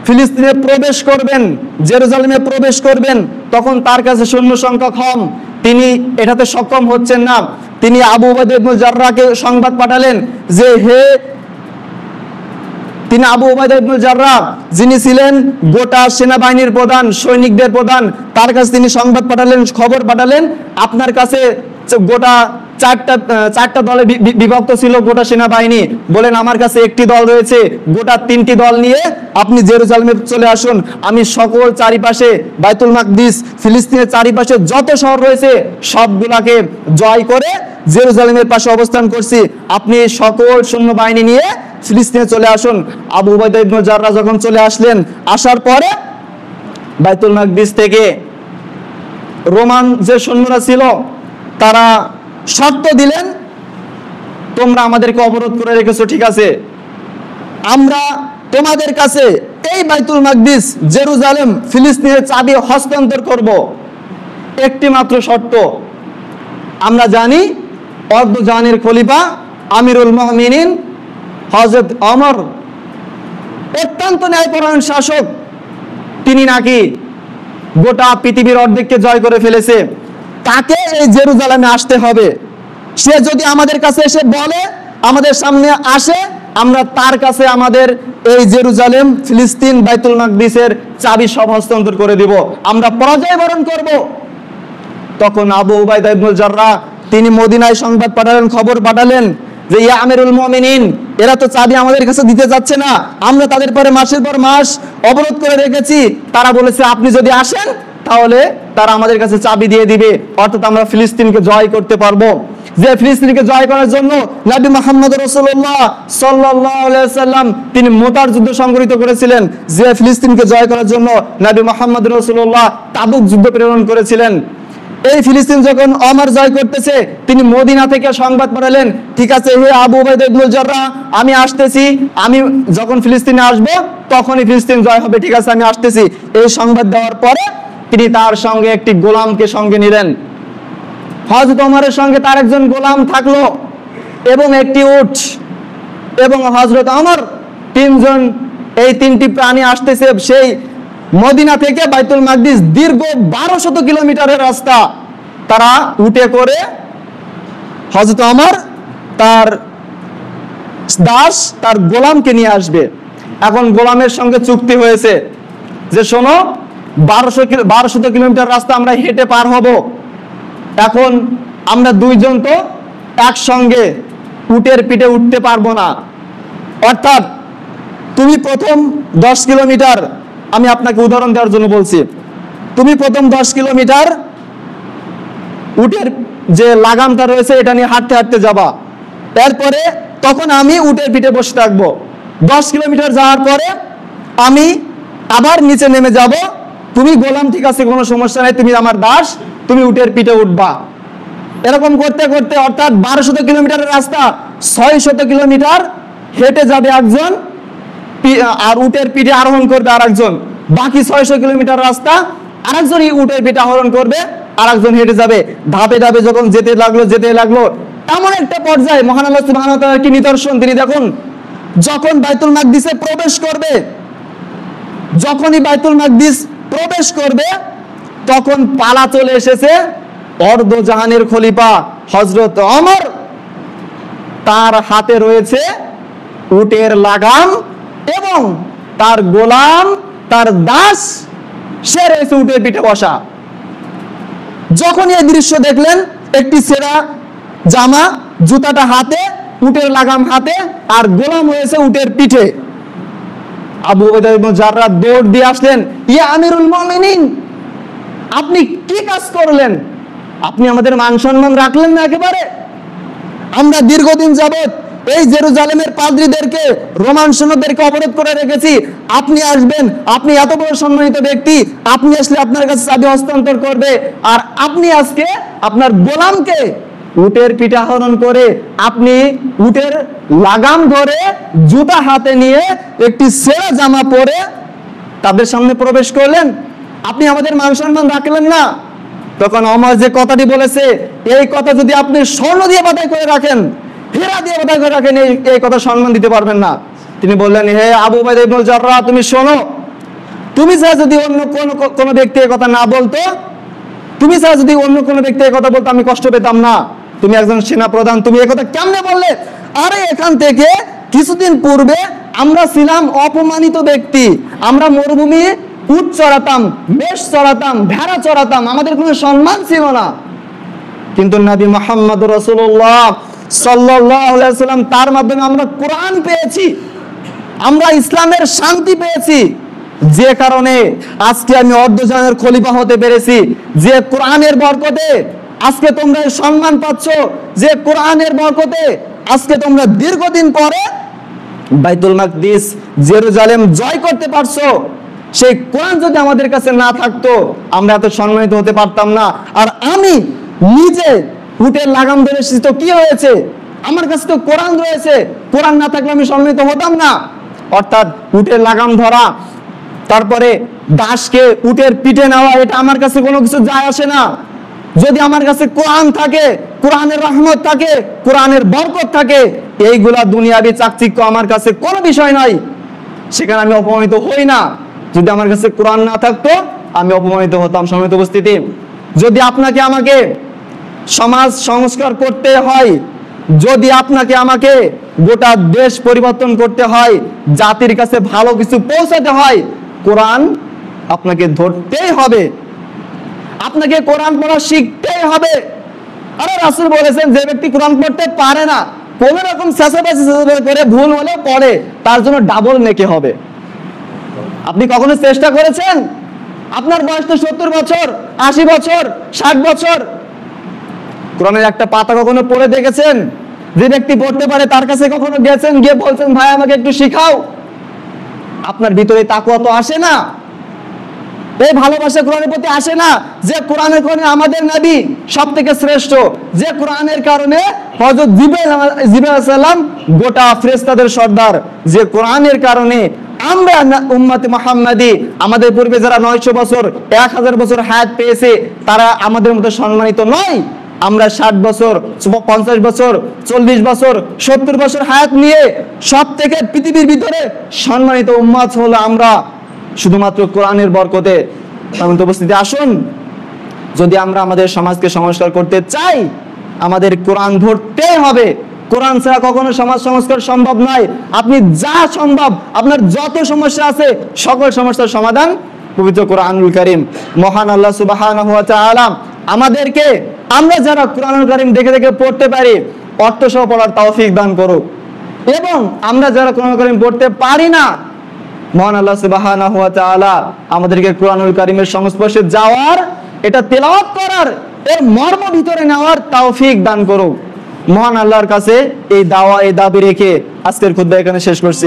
ফিলিস্তিনে প্রবেশ করবেন, জেরুজালেমে প্রবেশ করবেন, তখন তার কাছে সৈন্য সংখ্যা কম, তিনি এটাতে সক্ষম হচ্ছেন না। তিনি আবু উবাইদা ইবনুল জাররাহকে সংবাদ পাঠালেন যে তিনি আবু উবাইদা ইবনুল জাররাহ যিনি ছিলেন গোটা সেনাবাহিনীর প্রধান, সৈনিকদের প্রধান, তার কাছে তিনি সংবাদ পাঠালেন, খবর পাঠালেন, আপনার কাছে গোটা চারটা দলে বিভক্ত ছিল গোটা সেনাবাহিনী, বলেন আমার কাছে একটি দল রয়েছে, গোটা 3টি দল নিয়ে আপনি জেরুজালেমে চলে আসুন। আমি সকল চারিপাশে বাইতুল মাকদিস, ফিলিস্তিনের চারিপাশে যত শহর রয়েছে সবগুলাকে জয় করে জেরুজালেমের পাশে অবস্থান করছি, আপনি সকল সৈন্যবাহিনী নিয়ে ফিলিস্তিনে চলে আসুন। আবু উবাইদা ইবনুল জাররাহ যখন চলে আসলেন, আসার পরে বাইতুল মাকদিস থেকে রোমান যে সৈন্যরা ছিল তারা শর্ত দিলেন, তোমরা আমাদেরকে অবরোধ করে রেখেছো, ঠিক আছে, আমরা তোমাদের কাছে এই বাইতুল মাকদিস জেরুজালেম ফিলিস্তিনের চাবি হস্তান্তর করব, একটি মাত্র শর্ত। আমরা জানি অর্ধজাহানের খলিফা আমিরুল মুমিনিন হযরত ওমর অত্যন্ত ন্যায়পরায়ণ শাসক, তিনি নাকি গোটা পৃথিবীর অর্ধেককে জয় করে ফেলেছে। তাকে এই জেরুজালেমে আসতে হবে। সে যদি আমাদের কাছে এসে বলে, আমাদের সামনে আসে, আমরা তার কাছে আমাদের এই জেরুজালেম ফিলিস্তিন বাইতুল মাকদিসের চাবি সব হস্তান্তর করে দিব, আমরা পরাজয় বরণ করব। তখন আবু উবাইদা ইবনুল জাররাহ তিনি মদিনায় সংবাদ পাঠালেন, খবর পাঠালেন যে ইয়া আমিরুল মুমিনিন, এরা তো চাবি আমাদের কাছে দিতে যাচ্ছে না, আমরা তাদের পরে মাসের পর মাস অবরোধ করে রেখেছি, তারা বলেছে আপনি যদি আসেন তাহলে তারা আমাদের কাছে চাবি দিয়ে দিবে, অর্থাৎ আমরা ফিলিস্তিনকে জয় করতে পারবো। যে ফিলিস্তিনকে জয় করার জন্য নবী মুহাম্মদ রাসূলুল্লাহ সাল্লাল্লাহু আলাইহি ওয়াসাল্লাম তিনি মুতার যুদ্ধ সংগঠিত করেছিলেন, যে ফিলিস্তিনকে জয় করার জন্য নবী মুহাম্মদ রাসূলুল্লাহ তাবুক যুদ্ধ প্রেরণ করেছিলেন। এই ফিলিস্তিন যখন ওমর জয় করতেছে, তিনি মদিনা থেকে সংবাদ পাঠালেন, ঠিক আছে হে আবু উবাইদা ইবনুল জাররাহ, আমি আসতেছি, আমি যখন ফিলিস্তিনে আসব তখনই ফিলিস্তিন জয় হবে, ঠিক আছে আমি আসতেছি। এই সংবাদ দেওয়ার পরে তিনি তার সঙ্গে একটি গোলামকে সঙ্গে নিলেন। হযরত ওমরের সঙ্গে তার একজন গোলাম থাকলো এবং একটি উট, এবং হযরত ওমর তিনজন, এই তিনটি প্রাণী আসতেছে সেই মদিনা থেকে বাইতুল মাকদিস দীর্ঘ 1200 কিলোমিটারের রাস্তা তারা উটে করে হযরত ওমর তার দাস তার গোলামকে নিয়ে আসবে। এখন গোলামের সঙ্গে চুক্তি হয়েছে যে শোনো 1200 কিলোমিটার রাস্তা আমরা হেঁটে পার হব, এখন আমরা দুইজন তো একসঙ্গে উটের পিঠে উঠতে পারবো না, অর্থাৎ তুমি প্রথম 10 কিলোমিটার, আমি আপনাকে উদাহরণ দেওয়ার জন্য বলছি, তুমি প্রথম 10 কিলোমিটার উটের যে লাগামটা রয়েছে এটা নিয়ে হাঁটতে হাঁটতে যাবা, এরপরে তখন আমি উটের পিঠে বসে থাকবো, 10 কিলোমিটার যাওয়ার পরে আমি আবার নিচে নেমে যাব, তুমি গোলাম ঠিক আছে কোনো সমস্যা নাই, তুমি আমার দাস, তুমি উটের পিঠে উঠবা। এরকম করতে করতে অর্থাৎ 1200 কিলোমিটারের রাস্তা 600 কিলোমিটার হেঁটে যাবে একজন, আর উটের পিঠে আরোহণ করবে আরেকজন, বাকি 600 কিলোমিটার রাস্তা আরেকজনই উটের পিঠে আরোহণ করবে, আরেকজন হেঁটে যাবে। ধাপে ধাপে যখন যেতে লাগলো এমন একটা পর্যায়ে মহান আল্লাহ সুবহানাহু ওয়া তাআলার কি নিদর্শন, তিনি দেখুন যখন বাইতুল মাকদিসে প্রবেশ করবে, যখনই বাইতুল মাকদিস প্রবেশ করবে তখন পালা চলে এসেছে অর্ধজাহানের খলিফা হযরত ওমর, তার হাতে রয়েছে উটের লাগাম এবং তার গোলাম তার দাস সে রয়েছে উটের পিঠে বসা। যখন এই দৃশ্য দেখলেন, একটি ছেঁড়া জামা, জুতাটা হাতে, উটের লাগাম হাতে, আর গোলাম হয়েছে উটের পিঠে, আবু উবাইদা ইবনে জাররাহ দৌড় দিয়ে আসলেন, ইয়া আমিরুল মুমিনিন, আপনি কি কাজ করলেন? আপনি আমাদের মান সম্মান রাখলেন না একেবারে। আমরা দীর্ঘদিন যাবত এই জেরুজালেমের পাদ্রীদেরকে, রোমান সৈন্যদেরকে অবরোধ করে রেখেছি, আপনি আসবেন, আপনি এত বড় সম্মানিত ব্যক্তি, আপনি আসলে আপনার কাছে চাবি হস্তান্তর করবে, আর আপনি আজকে আপনার গোলামকে উটের পিঠে আরোহণ করে আপনি উটের লাগাম ধরে জুতা হাতে নিয়ে একটি ছেঁড়া জামা পরে তাদের সামনে প্রবেশ করলেন, আপনি আমাদের মান সম্মান রাখলেন না। তখন ওমর যে কথাটি বলেছে, এই কথা যদি আপনি স্বর্ণ দিয়ে বাঁধাই করে রাখেন, হীরা দিয়ে বাঁধাই করে রাখেন, এই কথা সম্মান দিতে পারবেন না। তিনি বললেন, হে আবু উবাইদা ইবনুল জাররাহ, তুমি শোনো, তুমি ছাড়া যদি অন্য কোনো ব্যক্তি এই কথা না বলতো, তুমি ছাড়া যদি অন্য কোনো ব্যক্তি এই কথা বলতো আমি কষ্ট পেতাম না, তুমি একজন সেনা প্রধান, তুমি এই কথা কেমনে বললে? আরে এখান থেকে কিছুদিন পূর্বে আমরা ছিলাম অপমানিত ব্যক্তি, আমরা মরুভূমি উট চড়াতাম, মেষ চড়াতাম, ভেড়া চড়াতাম, আমাদের কোনো সম্মান ছিল না, কিন্তু নবী মুহাম্মদ রাসূলুল্লাহ সাল্লাল্লাহু আলাইহি ওয়াসাল্লাম তার মাধ্যমে আমরা কোরআন পেয়েছি, আমরা ইসলামের শান্তি পেয়েছি, যে কারণে আজকে আমি অর্ধজাহানের খলিফা হতে পেরেছি, যে কোরআনের বরকতে আজকে তোমরা সম্মান পাচ্ছ, যে কোরআনের বরকতে আজকে তোমরা দীর্ঘদিন পরে বাইতুল মাকদিস জেরুজালেম জয় করতে পারছো। সেই কোরআন যদি আমাদের কাছে না থাকতো আমরা এত সম্মানিত হতে পারতাম না। আর আমি নিজে উটের লাগাম ধরে এসেছি, তো কি হয়েছে? আমার কাছে তো কোরআন রয়েছে, কোরআন না থাকলে আমি সম্মানিত হতাম না। অর্থাৎ উটের লাগাম ধরা তারপরে দাসকে উটের পিঠে নেওয়া, এটা আমার কাছে কোনো কিছু যায় আসে না। যদি আমার কাছে কোরআন থাকে, কোরআনের রহমত থাকে, কোরআনের বরকত থাকে, এইগুলা দুনিয়াবি চাকচিক্য আমার কাছে কোনো বিষয় নয়, সেখানে আমি অপমানিত হই না। যদি আমার কাছে কোরআন না থাকতো আমি অপমানিত হতাম। সম্মানিত উপস্থিতি, যদি আপনাকে আমাকে সমাজ সংস্কার করতে হয়, যদি আপনাকে আমাকে গোটা দেশ পরিবর্তন করতে হয়, জাতির কাছে ভালো কিছু পৌঁছাতে হয়, কোরআন আপনাকে ধরতেই হবে, আপনাকে কোরআন পড়া শিখতেই হবে। আরে রাসূল বলেছেন, যে ব্যক্তি কোরআন পড়তে পারে না, কোন রকম চেঁচামেচি করে ভুল হলেও পড়ে, তার জন্য ডাবল নেকি হবে। আপনি কখনো চেষ্টা করেছেন? আপনার বয়স তো 70 বছর, 80 বছর, 60 বছর, কোরআনের একটা পাতা কখনো পড়ে দেখেছেন? যে ব্যক্তি পড়তে পারে তার কাছে কখনো গেছেন, গিয়ে বলছেন, ভাই আমাকে একটু শিখাও? আপনার ভিতরে তাকওয়া তো আসে না, এই ভালোবাসা কোরআনের প্রতি আসে না, যে কোরআনের কারণে আমাদের নবী সবথেকে শ্রেষ্ঠ, যে কোরআনের কারণে হযরত জিবরাইল আলাইহিস সালাম গোটা ফেরেশতাদের সর্দার, যে কোরআনের কারণে আমরা উম্মতে মুহাম্মাদি, আমাদের পূর্বে যারা 900 বছর 1000 বছর হায়াত পেয়েছে, তারা আমাদের মতো সম্মানিত নয়। আমরা 60 বছর 50 বছর 40 বছর 70 বছর হায়াত নিয়ে সব থেকে পৃথিবীর ভিতরে সম্মানিত উম্মত হলো আমরা, শুধুমাত্র কোরআনের বরকতে। সম্মানিত উপস্থিতি, আসুন, যদি আমরা আমাদের সমাজকে সংস্কার করতে চাই, আমাদের কোরআন ধরতেই হবে। কোরআন ছাড়া কখনো সমাজ সংস্কার সম্ভব নয়। আপনি যা সম্ভব, আপনার যত সমস্যা আছে, সকল সমস্যার সমাধান পবিত্র কোরআনুল কারীম। মহান আল্লাহ সুবহানাহু ওয়া তাআলা আমাদেরকে, আমরা যারা কোরআনুল কারীম দেখে দেখে পড়তে পারি, অর্থ সহ পড়ার তৌফিক দান করুক, এবং আমরা যারা কোরআনুল কারীম পড়তে পারি না, মহান আল্লাহ সুবহানাহু ওয়া তাআলা আমাদেরকে কোরআনুল কারীমের সংস্পর্শে যাওয়ার, এটা তেলাওয়াত করার, এর মর্ম ভিতরে নেওয়ার তৌফিক দান করুক। মহান আল্লাহর কাছে এই দাওয়া, এই দাবি রেখে আজকের খুতবা এখানে শেষ করছি।